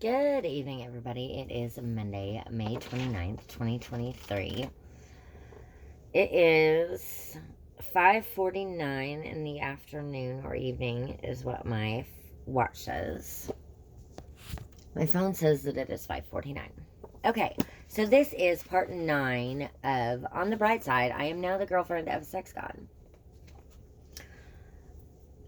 Good evening, everybody. It is Monday, May 29th, 2023. It is 5:49 in the afternoon or evening is what my watch says. My phone says that it is 5:49. Okay, so this is part 9 of On the Bright Side, I Am Now the Girlfriend of a Sex God.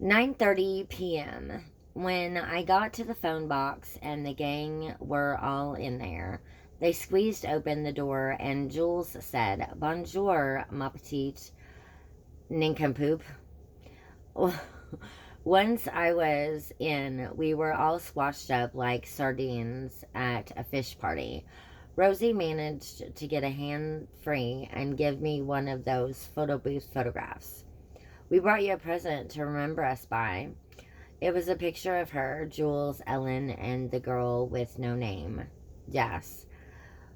9:30 p.m. When I got to the phone box and the gang were all in there, they squeezed open the door and Jules said, "Bonjour, ma petite nincompoop." Once I was in, we were all squashed up like sardines at a fish party. Rosie managed to get a hand free and give me one of those photo booth photographs. "We brought you a present to remember us by." It was a picture of her, Jules, Ellen, and the girl with no name. Yes.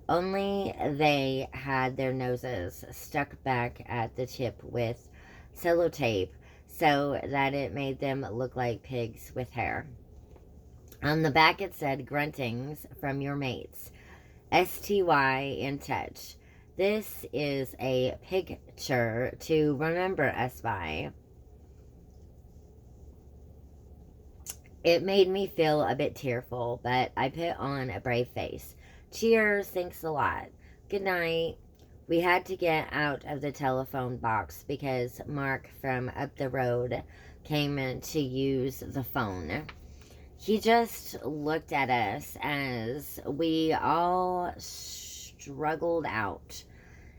Only they had their noses stuck back at the tip with sellotape so that it made them look like pigs with hair. On the back it said, "Gruntings from your mates. STY in touch. This is a picture to remember us by." It made me feel a bit tearful, but I put on a brave face. "Cheers, thanks a lot. Good night." We had to get out of the telephone box because Mark from up the road came in to use the phone. He just looked at us as we all struggled out.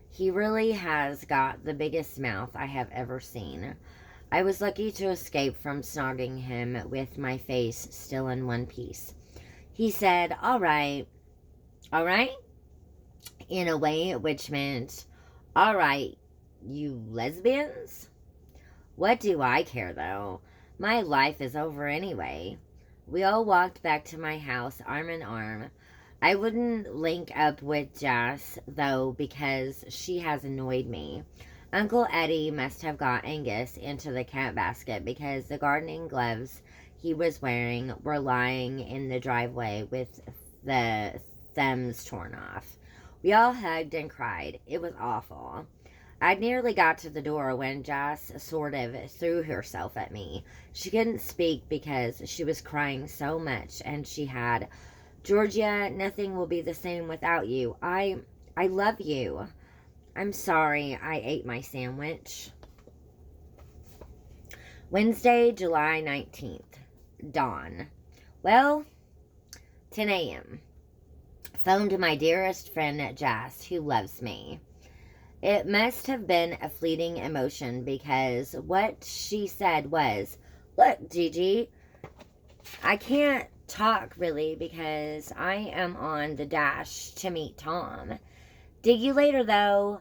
He really has got the biggest mouth I have ever seen. I was lucky to escape from snogging him with my face still in one piece. He said, all right, in a way which meant, all right, you lesbians? What do I care, though? My life is over anyway. We all walked back to my house arm in arm. I wouldn't link up with Jess, though, because she has annoyed me. Uncle Eddie must have got Angus into the cat basket because the gardening gloves he was wearing were lying in the driveway with the thumbs torn off. We all hugged and cried. It was awful. I nearly got to the door when Jess sort of threw herself at me. She couldn't speak because she was crying so much, and she had, "Georgia, nothing will be the same without you. I love you. I'm sorry I ate my sandwich." Wednesday, July 19th. Dawn. Well, 10 a.m. Phoned my dearest friend Jess, who loves me. It must have been a fleeting emotion because what she said was, "Look, Gigi, I can't talk really because I am on the dash to meet Tom. Dig you later, though.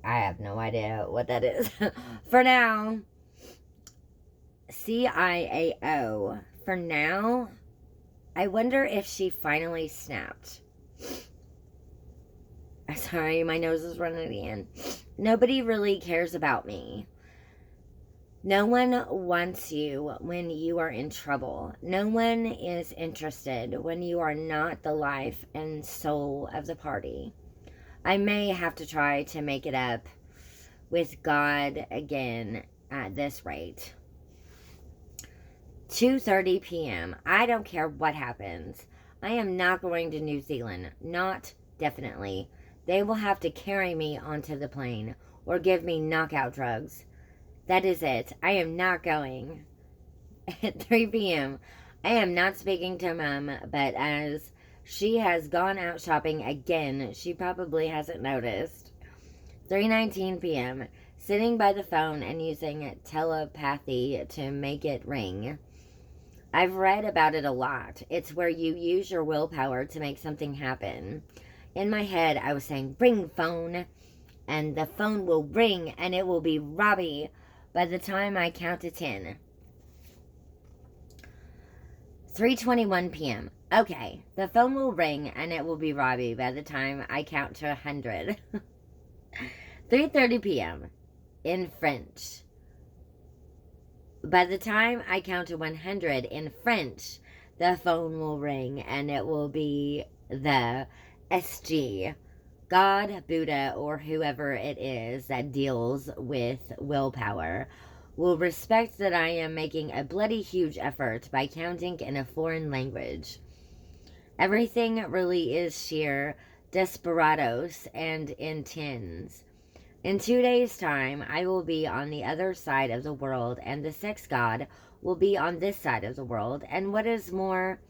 I have no idea what that is. For now. CIAO. For now." I wonder if she finally snapped. Sorry, my nose is running again. Nobody really cares about me. No one wants you when you are in trouble. No one is interested when you are not the life and soul of the party. I may have to try to make it up with God again at this rate. 2:30 p.m. I don't care what happens. I am not going to New Zealand. Not definitely. They will have to carry me onto the plane or give me knockout drugs. That is it. I am not going. At 3 p.m. I am not speaking to Mom, but as she has gone out shopping again, she probably hasn't noticed. 3:19 p.m. Sitting by the phone and using telepathy to make it ring. I've read about it a lot. It's where you use your willpower to make something happen. In my head, I was saying, "Ring phone," and the phone will ring, and it will be Robbie by the time I count to 10. 3:21 p.m. Okay, the phone will ring, and it will be Robbie by the time I count to 100. 3:30 p.m. In French. By the time I count to 100 in French, the phone will ring and it will be the SG, God, Buddha, or whoever it is that deals with willpower, will respect that I am making a bloody huge effort by counting in a foreign language. Everything really is sheer desperados and in tins. In 2 days' time, I will be on the other side of the world, and the sex god will be on this side of the world, and what is more,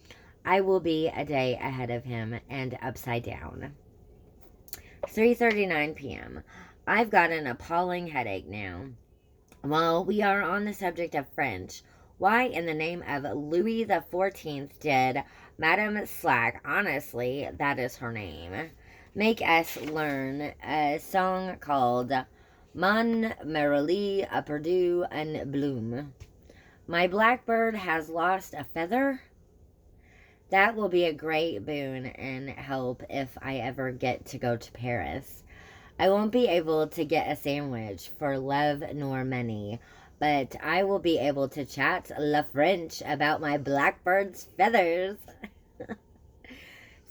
I will be a day ahead of him and upside down. 3:39 p.m. I've got an appalling headache now. While we are on the subject of French, why in the name of Louis the 14th did Madame Slack, honestly, that is her name, make us learn a song called Mon Merrily a Perdu un Bloom? My blackbird has lost a feather? That will be a great boon and help if I ever get to go to Paris. I won't be able to get a sandwich for love nor money, but I will be able to chat La French about my blackbird's feathers.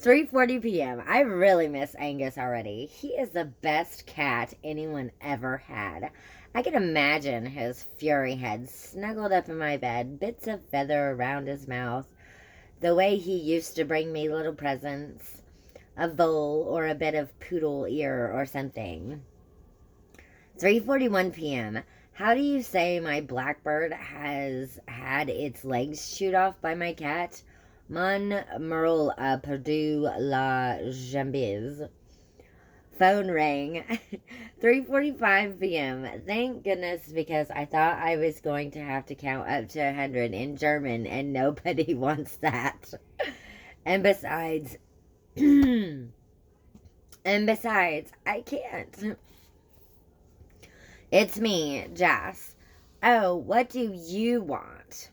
3:40 p.m. I really miss Angus already. He is the best cat anyone ever had. I can imagine his fury head snuggled up in my bed, bits of feather around his mouth, the way he used to bring me little presents, a vole or a bit of poodle ear or something. 3:41 p.m. How do you say my blackbird has had its legs chewed off by my cat? Mon merle a perdu la jambes. Phone rang. 3:45 p.m. Thank goodness, because I thought I was going to have to count up to 100 in German, and nobody wants that. And besides, I can't. It's me, Jas. Oh, what do you want?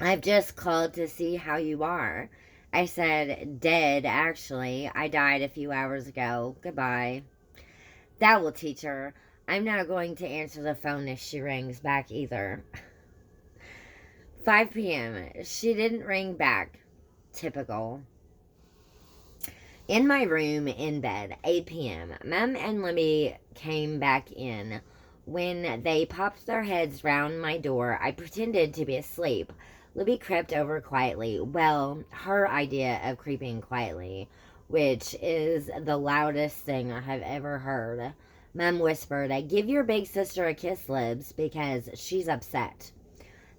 I've just called to see how you are. I said, dead, actually. I died a few hours ago. Goodbye. That will teach her. I'm not going to answer the phone if she rings back either. 5 p.m. She didn't ring back. Typical. In my room, in bed, 8 p.m. Mum and Libby came back in. When they popped their heads round my door, I pretended to be asleep. Libby crept over quietly. Well, her idea of creeping quietly, which is the loudest thing I have ever heard. Mum whispered, give your big sister a kiss, Libs, because she's upset.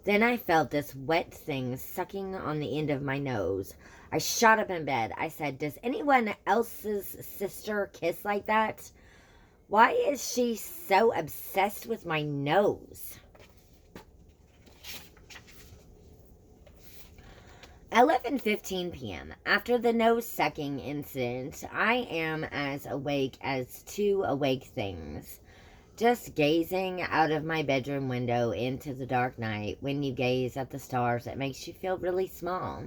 Then I felt this wet thing sucking on the end of my nose. I shot up in bed. I said, does anyone else's sister kiss like that? Why is she so obsessed with my nose? 11:15 p.m. After the nose-sucking incident, I am as awake as two awake things. Just gazing out of my bedroom window into the dark night. When you gaze at the stars, it makes you feel really small.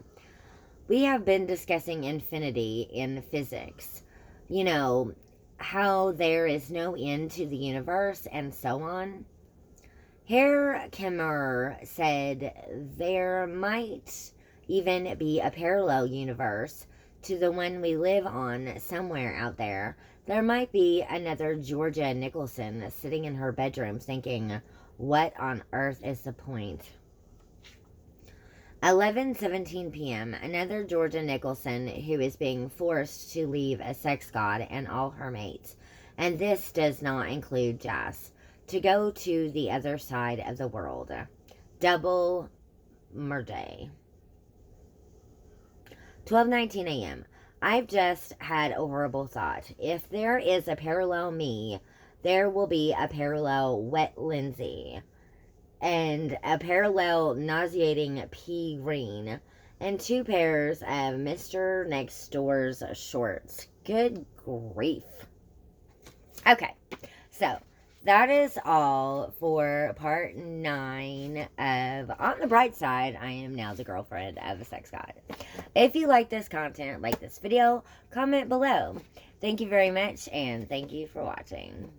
We have been discussing infinity in physics. You know, how there is no end to the universe and so on. Herr Kimmer said there might even be a parallel universe to the one we live on somewhere out there. There might be another Georgia Nicholson sitting in her bedroom thinking, what on earth is the point? 11:17 p.m. Another Georgia Nicholson who is being forced to leave a sex god and all her mates, and this does not include Jas, to go to the other side of the world. Double murder. 12:19 a.m. I've just had a horrible thought. If there is a parallel me, there will be a parallel wet Lindsay, and a parallel nauseating pea green, and two pairs of Mr. Next Door's shorts. Good grief. Okay, so that is all for part 9 of On the Bright Side, I Am Now the Girlfriend of a Sex God. If you like this content, like this video, comment below. Thank you very much, and thank you for watching.